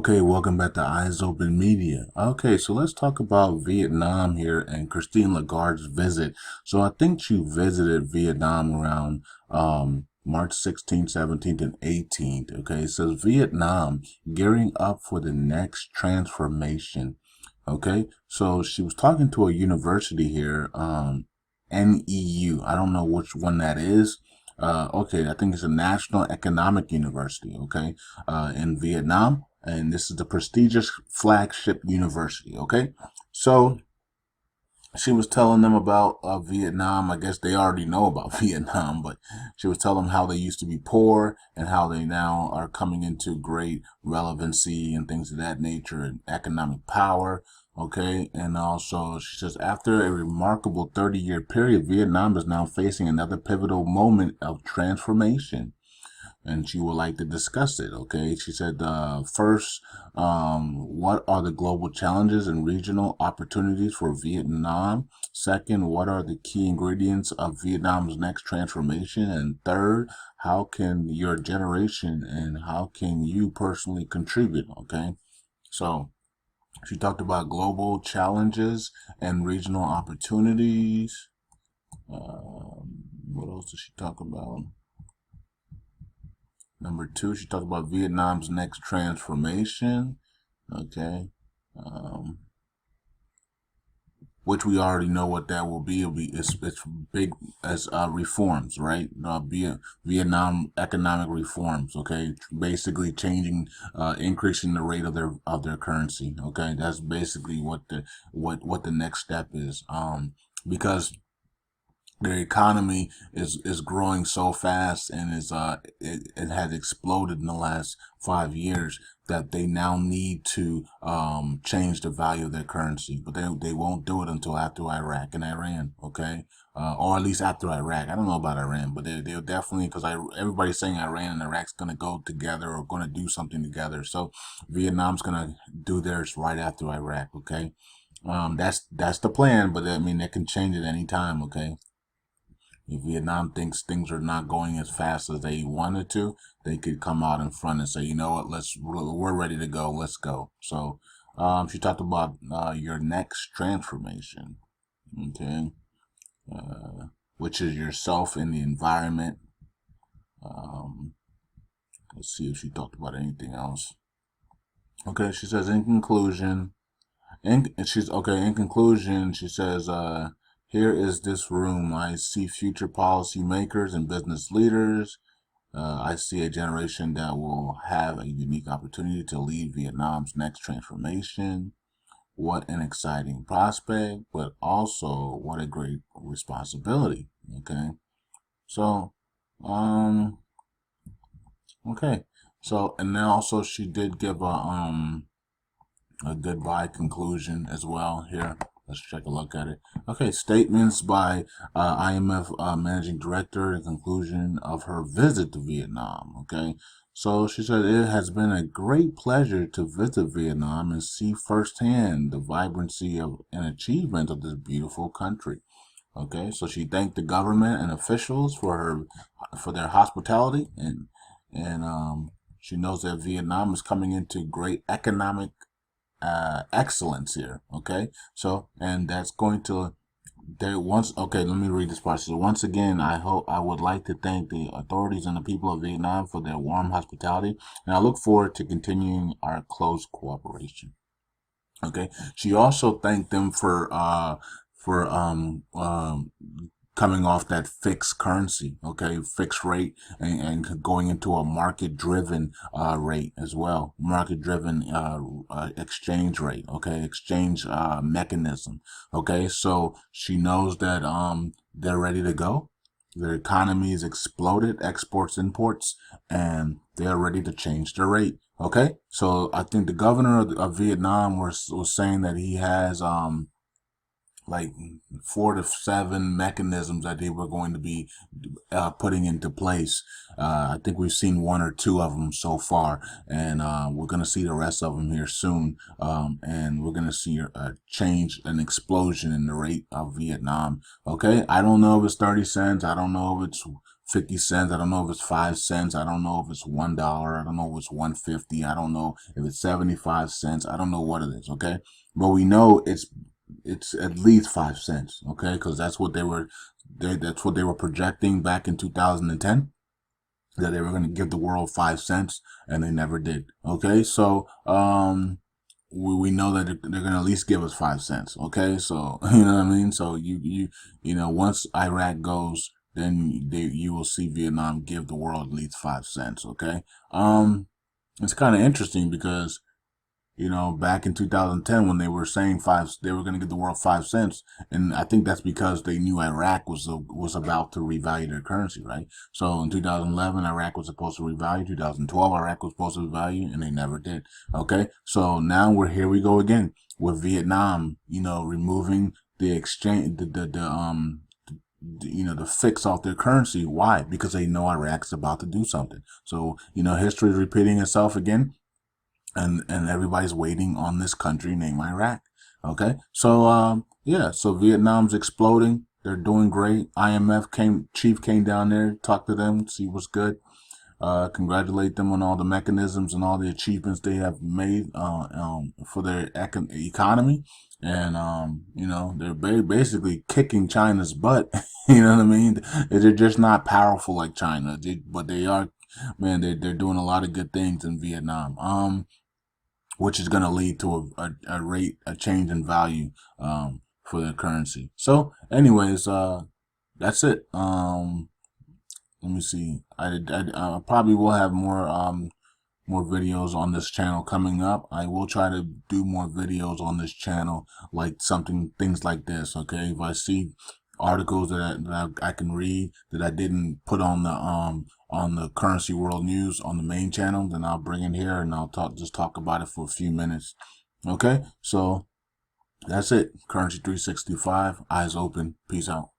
Okay, welcome back to Eyes Open Media. Okay, so let's talk about Vietnam here and Christine Lagarde's visit. So I think she visited Vietnam around March 16th, 17th, and 18th. Okay, it says Vietnam gearing up for the next transformation. Okay, so she was talking to a university here, NEU. I don't know which one that is. Okay, I think it's a National Economic University, okay, in Vietnam. And this is the prestigious flagship university, okay? So she was telling them about Vietnam. I guess they already know about Vietnam, but she was telling them how they used to be poor and how they now are coming into great relevancy and things of that nature and economic power. Okay, and also she says after a remarkable 30-year period, Vietnam is now facing another pivotal moment of transformation, and she would like to discuss it. Okay, she said, first, what are the global challenges and regional opportunities for Vietnam? Second, what are the key ingredients of Vietnam's next transformation? And third, how can your generation and how can you personally contribute? Okay, so she talked about global challenges and regional opportunities. What else did she talk about? Number two, she talked about Vietnam's next transformation, okay, which we already know what that will be. It's big as reforms, right? Vietnam economic reforms, okay, basically changing, increasing the rate of their currency, okay. That's basically what the next step is, because their economy is growing so fast and it has exploded in the last 5 years that they now need to change the value of their currency, but they won't do it until after Iraq and Iran, okay, or at least after Iraq. I don't know about Iran, but they'll definitely, because everybody's saying Iran and Iraq's gonna go together or gonna do something together, so Vietnam's gonna do theirs right after Iraq, okay. That's the plan, but I mean, they can change at any time, okay. If Vietnam thinks things are not going as fast as they wanted to, they could come out in front and say, you know what, we're ready to go, let's go. So she talked about your next transformation, okay, which is yourself in the environment. Let's see if she talked about anything else. Okay, she says in conclusion, in conclusion, she says, here is this room. I see future policymakers and business leaders. I see a generation that will have a unique opportunity to lead Vietnam's next transformation. What an exciting prospect, but also what a great responsibility. Okay. So, okay. So, and then also she did give a goodbye conclusion as well here. Let's take a look at it. Okay, statements by IMF Managing Director in conclusion of her visit to Vietnam. Okay, so she said it has been a great pleasure to visit Vietnam and see firsthand the vibrancy of and achievement of this beautiful country. Okay, so she thanked the government and officials for their hospitality, and she knows that Vietnam is coming into great economic excellence here. Okay, so and that's going to there once. Okay, let me read this part. So once again, I would like to thank the authorities and the people of Vietnam for their warm hospitality, and I look forward to continuing our close cooperation. Okay, she also thanked them for coming off that fixed currency, okay, fixed rate, and going into a market-driven rate as well, market-driven exchange rate, okay, exchange mechanism, okay. So she knows that they're ready to go. Their economy is exploded, exports, imports, and they're ready to change their rate. Okay, so I think the governor of Vietnam was saying that he has like 4 to 7 mechanisms that they were going to be putting into place. I think we've seen 1 or 2 of them so far, and we're going to see the rest of them here soon. And we're going to see a change, an explosion in the rate of Vietnam. Okay, I don't know if it's 30 cents. I don't know if it's 50 cents. I don't know if it's 5 cents. I don't know if it's $1. I don't know if it's 150. I don't know if it's 75 cents. I don't know what it is. Okay. But we know it's at least 5 cents. Okay. Because that's what that's what they were projecting back in 2010, that they were going to give the world 5 cents, and they never did. Okay. So, we know that they're going to at least give us 5 cents. Okay. So, you know what I mean? So once Iraq goes, then you will see Vietnam give the world at least 5 cents. Okay. It's kind of interesting because, back in 2010, when they were saying they were going to give the world 5 cents, and I think that's because they knew Iraq was about to revalue their currency, right? So in 2011, Iraq was supposed to revalue. 2012, Iraq was supposed to revalue, and they never did. Okay, so now here we go again with Vietnam, removing the exchange, the fix off their currency. Why? Because they know Iraq's about to do something. So history is repeating itself again. And everybody's waiting on this country named Iraq. Okay, so yeah, so Vietnam's exploding. They're doing great. IMF chief came down there, talked to them, see what's good. Congratulate them on all the mechanisms and all the achievements they have made for their economy. And they're basically kicking China's butt. You know what I mean? They're just not powerful like China, but they are. Man, they're doing a lot of good things in Vietnam. Which is going to lead to a change in value for their currency. So, anyways, that's it. Let me see. I probably will have more videos on this channel coming up. I will try to do more videos on this channel, like things like this. Okay, if I see articles that I can read that I didn't put on the Currency World News on the main channel, then I'll bring it here and I'll just talk about it for a few minutes. Okay, so that's it. Currency 365, eyes open. Peace out.